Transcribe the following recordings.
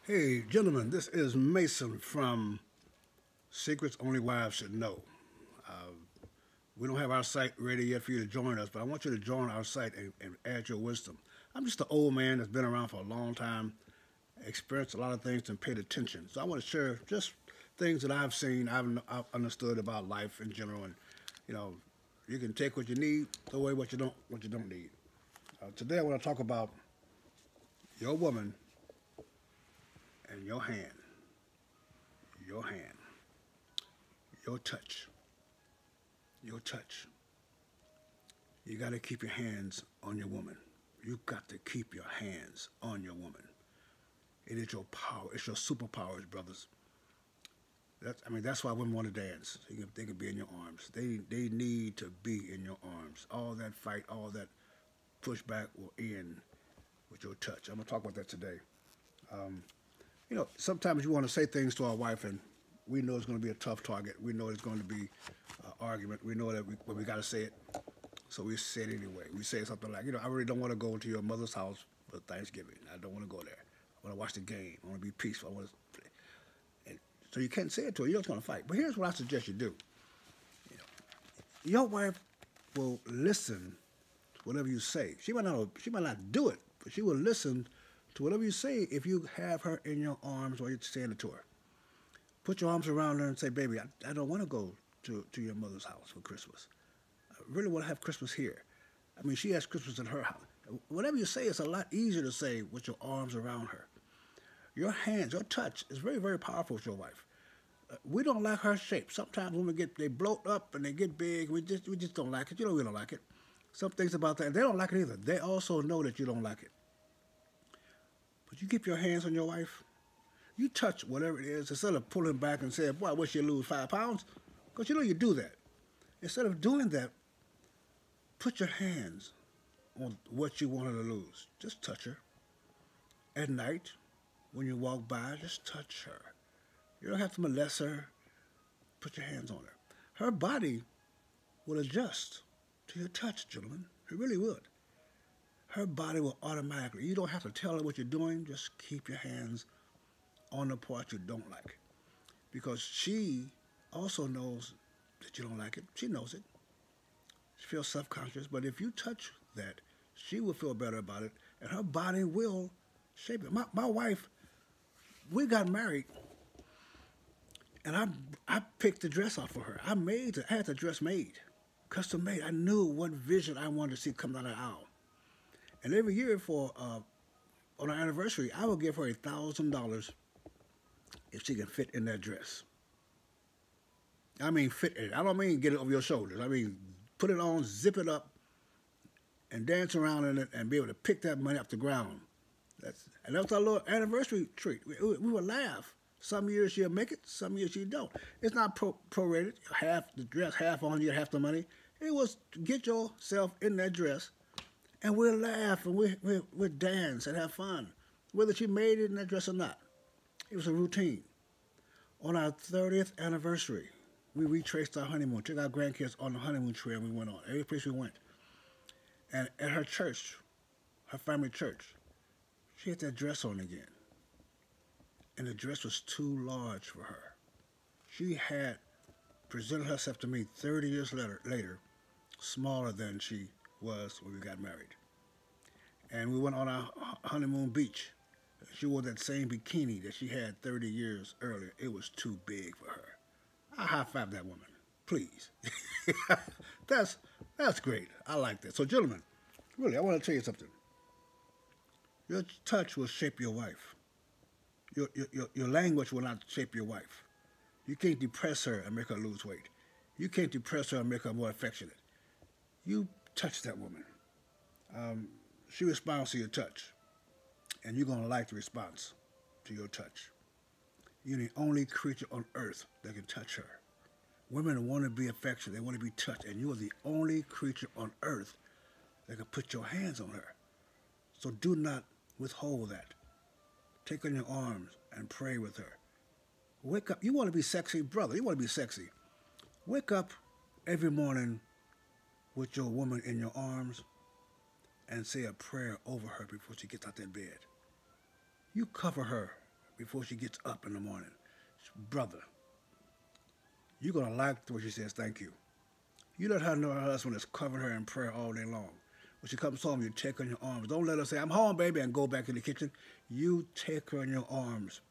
Hey, gentlemen, this is Mason from Secrets Only Wives Should Know. Uh, we don't have our site ready yet for you to join us, but I want you to join our site and add your wisdom. I'm just an old man that's been around for a long time, experienced a lot of things, and paid attention. So I want to share just things that I've seen, I've understood about life in general, and you know, you can take what you need, throw away what you don't need. Today I want to talk about your woman and your hand, your touch, your touch. You got to keep your hands on your woman. You got to keep your hands on your woman. It is your power. It's your superpowers, brothers. That's why women want to dance. They can be in your arms. They need to be in your arms. All that fight, all that pushback will end with your touch. I'm gonna talk about that today. Um, Sometimes you want to say things to our wife, and we know it's going to be a tough target. We know it's going to be an argument. We know that we got to say it, so we say it anyway. We say something like, I really don't want to go to your mother's house for Thanksgiving. I don't want to go there. I want to watch the game. I want to be peaceful. I want to. And so you can't say it to her. You're just going to fight. But here's what I suggest you do. You know, your wife will listen to whatever you say. She might not do it, but she will listen to whatever you say if you have her in your arms while you're saying it to her. Put your arms around her and say, baby, I don't want to go to your mother's house for Christmas. I really want to have Christmas here. She has Christmas in her house. Whatever you say, it's a lot easier to say with your arms around her. Your hands, your touch is very, very powerful with your wife. We don't like her shape. Sometimes women they bloat up and they get big. We just don't like it. We don't like it. Some things about that, they don't like it either. They also know that you don't like it. But you keep your hands on your wife. You touch whatever it is instead of pulling back and saying, boy, I wish you lose 5 pounds. Because you do that. Instead of doing that, put your hands on what you want her to lose. Just touch her. At night, when you walk by, just touch her. You don't have to molest her. Put your hands on her. Her body will adjust to your touch, gentlemen. It really would. Her body will automatically. You don't have to tell her what you're doing. Just keep your hands on the part you don't like. Because she also knows that you don't like it. She knows it. She feels self-conscious. But if you touch that, she will feel better about it. And her body will shape it. My wife, we got married. And I picked the dress out for her. I had the dress made. Custom made. I knew what vision I wanted to see come down the aisle. And every year on our anniversary, I will give her $1,000 if she can fit in that dress. Fit in it. I don't mean get it over your shoulders. Put it on, zip it up, and dance around in it and be able to pick that money up the ground. That's our little anniversary treat. We would laugh. Some years she'll make it, some years she don't. It's not prorated. Half the dress, half on you, half the money. It was get yourself in that dress, and we'll laugh and we'll dance and have fun, whether she made it in that dress or not. It was a routine. On our 30th anniversary, we retraced our honeymoon, took our grandkids on the honeymoon trail we went on, every place we went. And at her church, her family church, she had that dress on again. And the dress was too large for her. She had presented herself to me 30 years later, smaller than she was when we got married. And we went on our honeymoon beach. She wore that same bikini that she had 30 years earlier. It was too big for her. I high-five that woman, please. that's great. I like that. So, gentlemen, really, I want to tell you something. Your touch will shape your wife. Your language will not shape your wife. You can't depress her and make her lose weight. You can't depress her and make her more affectionate. You touch that woman. She responds to your touch. And you're going to like the response to your touch. You're the only creature on earth that can touch her. Women want to be affectionate. They want to be touched. And you are the only creature on earth that can put your hands on her. So do not withhold that. Take her in your arms and pray with her. Wake up. You want to be sexy, brother. You want to be sexy. Wake up every morning with your woman in your arms and say a prayer over her before she gets out that bed. You cover her before she gets up in the morning. Brother, you're going to like the way she says thank you. You let her know her husband is covering her in prayer all day long. When she comes home, you take her in your arms. Don't let her say, I'm home, baby, and go back in the kitchen. You take her in your arms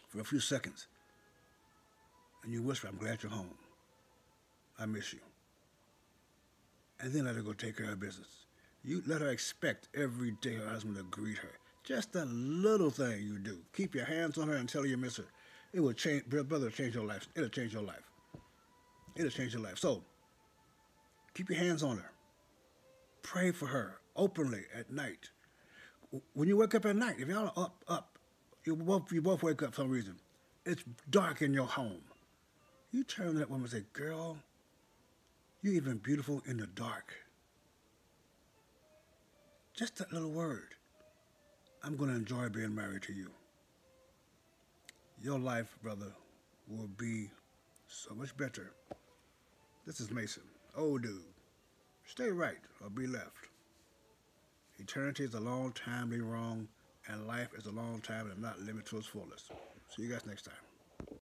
for a few seconds, and you whisper, I'm glad you're home. I miss you. And then let her go take care of her business. You let her expect every day her husband to greet her. Just a little thing you do. Keep your hands on her and tell her you miss her. It will change, brother, it'll change your life. It'll change your life. It'll change your life. So, keep your hands on her. Pray for her openly at night. When you wake up at night, if y'all are up, you both wake up for some reason. It's dark in your home. You turn to that woman and say, girl, you're even beautiful in the dark. Just that little word. I'm going to enjoy being married to you. Your life, brother, will be so much better. This is Mason. Old dude. Stay right or be left. Eternity is a long time to be wrong, and life is a long time and not living to its fullest. See you guys next time.